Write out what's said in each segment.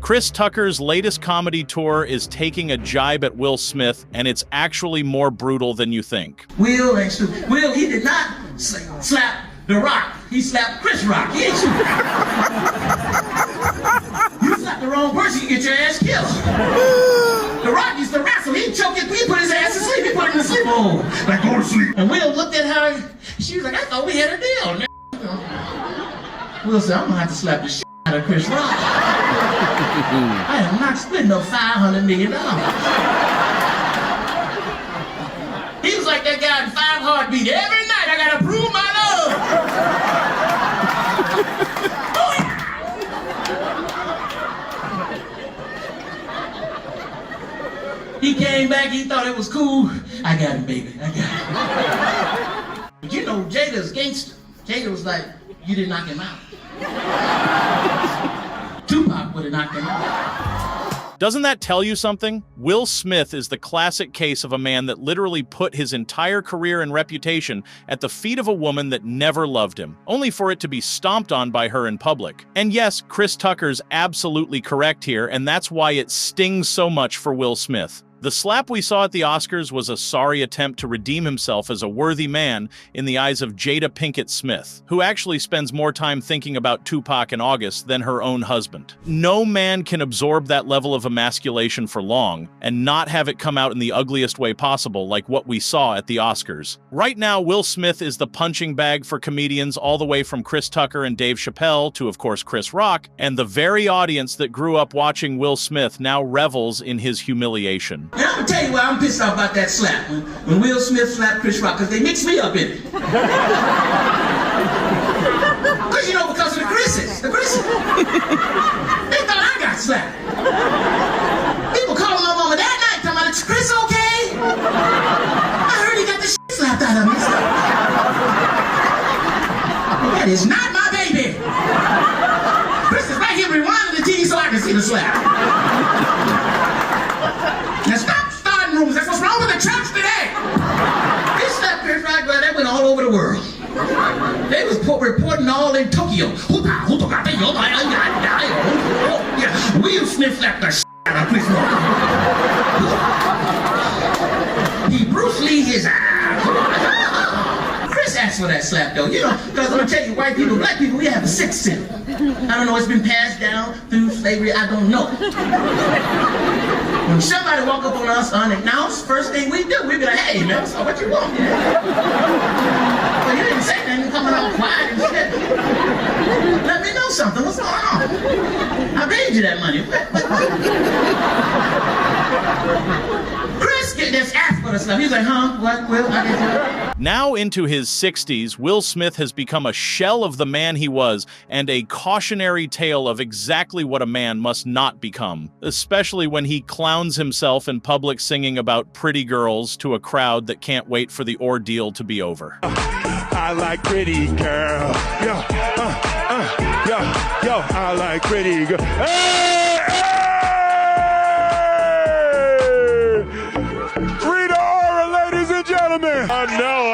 Chris Tucker's latest comedy tour is taking a jibe at Will Smith, and it's actually more brutal than you think. Will ain't stupid. Will, he did not slap The Rock. He slapped Chris Rock. He ain't stupid. You slapped the wrong person, you get your ass killed. The Rock used to wrestle. He choked it. He put his ass to sleep. He put him to sleep. Oh, like go to sleep. And Will looked at her. She was like, I thought we had a deal. Will said, I'm gonna have to slap the shit out of Chris Rock. I am not splitting no $500 million. He was like that guy in 5 Heartbeat. Every night I gotta prove my love. Oh, yeah. He came back, he thought it was cool. I got him, baby, I got him. But you know, Jada's gangster. Jada was like, you didn't knock him out. Tupac would have knocked him out. Doesn't that tell you something? Will Smith is the classic case of a man that literally put his entire career and reputation at the feet of a woman that never loved him, only for it to be stomped on by her in public. And yes, Chris Tucker's absolutely correct here, and that's why it stings so much for Will Smith. The slap we saw at the Oscars was a sorry attempt to redeem himself as a worthy man in the eyes of Jada Pinkett Smith, who actually spends more time thinking about Tupac and August than her own husband. No man can absorb that level of emasculation for long and not have it come out in the ugliest way possible, like what we saw at the Oscars. Right now, Will Smith is the punching bag for comedians all the way from Chris Tucker and Dave Chappelle to, of course, Chris Rock, and the very audience that grew up watching Will Smith now revels in his humiliation. And I'm gonna tell you why I'm pissed off about that slap. When Will Smith slapped Chris Rock, because they mixed me up in it. Because, you know, because of the Chris's. The Chris's. They thought I got slapped. People calling my mama that night, talking about, is Chris okay? I heard he got the shit slapped out of him. That is not my baby. Chris is right here rewinding the TV so I can see the slap. Now stop starting rumors. That's what's wrong with the church today. This stuff, Chris Rock, that went all over the world. They was reporting all in Tokyo. Will Smith slapped the shit out of Chris Rock. He Bruce Lee his eye. Chris asked for that slap though, you know, because I'm gonna tell you, white people, black people, we have a sixth sense. I don't know, it's been passed down through slavery, I don't know. When somebody walk up on us unannounced, first thing we do, we be like, hey man, so what you want? Well, you didn't say nothing, coming all quiet and shit. Let me know something, what's going on? I paid you that money. Chris just asked for the stuff. He was like, huh, what, Will, I didn't do it. Now into his 60s, Will Smith has become a shell of the man he was and a cautionary tale of exactly what a man must not become, especially when he clowns himself in public singing about pretty girls to a crowd that can't wait for the ordeal to be over. I like pretty girl. Yo, yo, I like pretty girl. Hey, hey! Rita Ora, ladies and gentlemen. I know,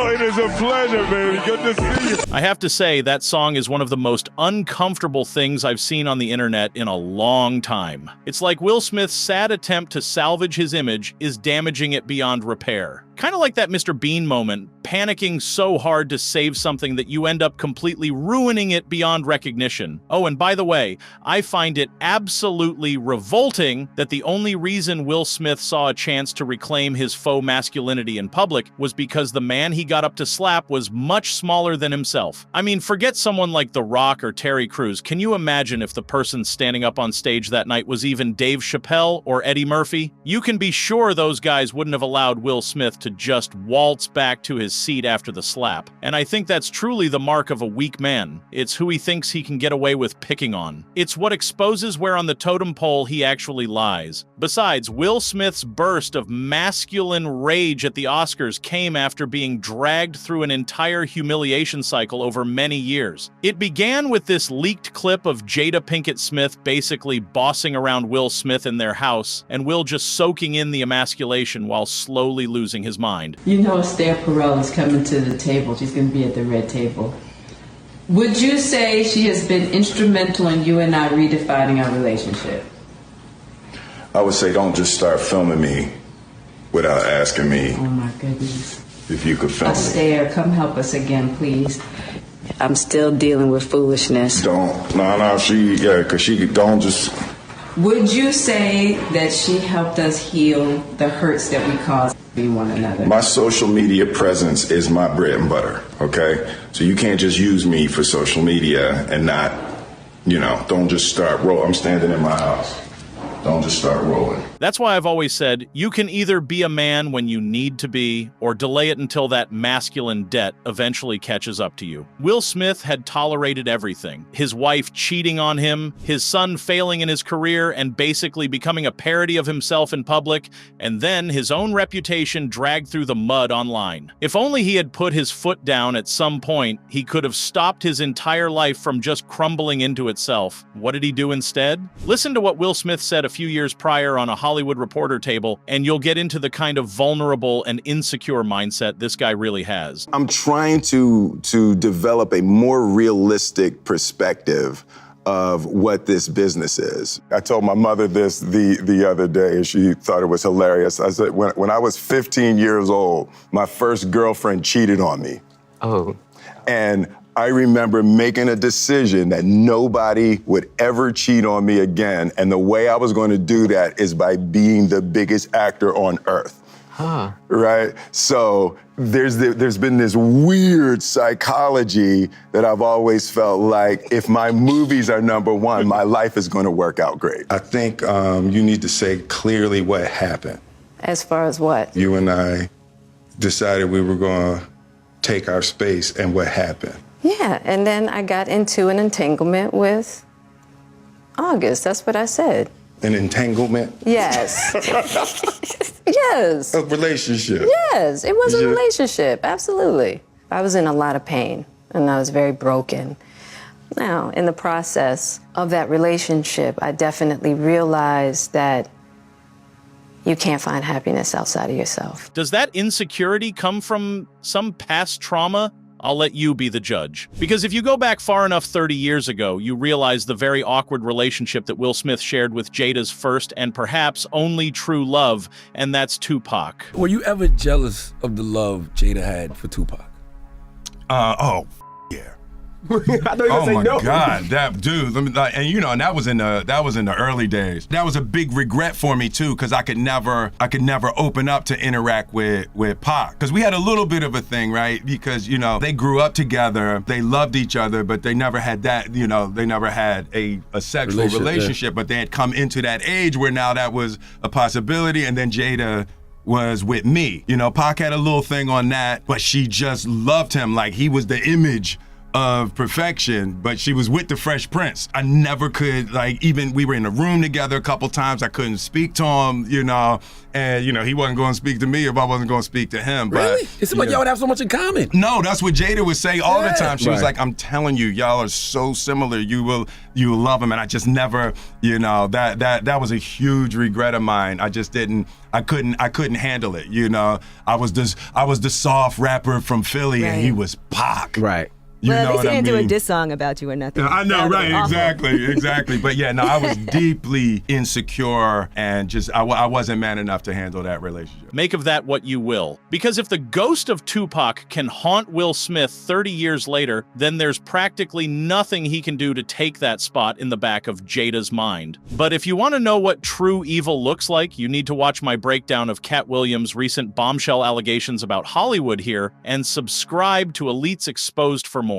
it is a pleasure, baby. Good to see you. I have to say, that song is one of the most uncomfortable things I've seen on the internet in a long time. It's like Will Smith's sad attempt to salvage his image is damaging it beyond repair. Kind of like that Mr. Bean moment, panicking so hard to save something that you end up completely ruining it beyond recognition. Oh, and by the way, I find it absolutely revolting that the only reason Will Smith saw a chance to reclaim his faux masculinity in public was because the man he got up to slap was much smaller than himself. I mean, forget someone like The Rock or Terry Crews. Can you imagine if the person standing up on stage that night was even Dave Chappelle or Eddie Murphy? You can be sure those guys wouldn't have allowed Will Smith to just waltz back to his seat after the slap. And I think that's truly the mark of a weak man. It's who he thinks he can get away with picking on. It's what exposes where on the totem pole he actually lies. Besides, Will Smith's burst of masculine rage at the Oscars came after being dragged through an entire humiliation cycle over many years. It began with this leaked clip of Jada Pinkett Smith basically bossing around Will Smith in their house, and Will just soaking in the emasculation while slowly losing his mind. You know Esther Perel is coming to the table. She's going to be at the red table. Would you say she has been instrumental in you and I redefining our relationship? I would say don't just start filming me without asking me. Oh my goodness. If you could film me. Astaire, come help us again, please. I'm still dealing with foolishness. Because she don't just... Would you say that she helped us heal the hurts that we caused one another? My social media presence is my bread and butter, okay? So you can't just use me for social media and not, don't just start rolling. I'm standing in my house. Don't just start rolling. That's why I've always said, you can either be a man when you need to be, or delay it until that masculine debt eventually catches up to you. Will Smith had tolerated everything. His wife cheating on him, his son failing in his career and basically becoming a parody of himself in public, and then his own reputation dragged through the mud online. If only he had put his foot down at some point, he could have stopped his entire life from just crumbling into itself. What did he do instead? Listen to what Will Smith said a few years prior on a Hollywood Reporter table, and you'll get into the kind of vulnerable and insecure mindset this guy really has. I'm trying to develop a more realistic perspective of what this business is. I told my mother this the other day, and she thought it was hilarious. I said, when I was 15 years old, my first girlfriend cheated on me. Oh. And I remember making a decision that nobody would ever cheat on me again. And the way I was going to do that is by being the biggest actor on earth. Huh. Right? So there's been this weird psychology that I've always felt like if my movies are number one, my life is going to work out great. I think you need to say clearly what happened. As far as what? You and I decided we were going to take our space, and what happened? Yeah, and then I got into an entanglement with August. That's what I said. An entanglement? Yes. Yes. A relationship? Yes, it was a relationship, absolutely. I was in a lot of pain, and I was very broken. Now, in the process of that relationship, I definitely realized that you can't find happiness outside of yourself. Does that insecurity come from some past trauma? I'll let you be the judge. Because if you go back far enough 30 years ago, you realize the very awkward relationship that Will Smith shared with Jada's first and perhaps only true love, and that's Tupac. Were you ever jealous of the love Jada had for Tupac? Yeah. I know you were gonna say no. Oh my God, that dude. And that was in the early days. That was a big regret for me too, because I could never open up to interact with Pac, because we had a little bit of a thing, right? Because they grew up together, they loved each other, but they never had that. They never had a sexual relationship, but they had come into that age where now that was a possibility, and then Jada was with me. Pac had a little thing on that, but she just loved him like he was the image of perfection, but she was with the Fresh Prince. I never could, even we were in a room together a couple times, I couldn't speak to him, and he wasn't going to speak to me if I wasn't going to speak to him. Really? But, It seemed like y'all would have so much in common. No, that's what Jada would say all the time. She was Right. like, I'm telling you, y'all are so similar. You will love him. And I just never, that was a huge regret of mine. I just I couldn't handle it. I was the soft rapper from Philly, and he was Pac. Right. Well, at least he didn't do a mean? diss song about you or nothing. I know, That would've right? been awful. Exactly. But yeah, no, I was deeply insecure, and just I wasn't man enough to handle that relationship. Make of that what you will. Because if the ghost of Tupac can haunt Will Smith 30 years later, then there's practically nothing he can do to take that spot in the back of Jada's mind. But if you want to know what true evil looks like, you need to watch my breakdown of Cat Williams' recent bombshell allegations about Hollywood here, and subscribe to Elite's Exposed for more.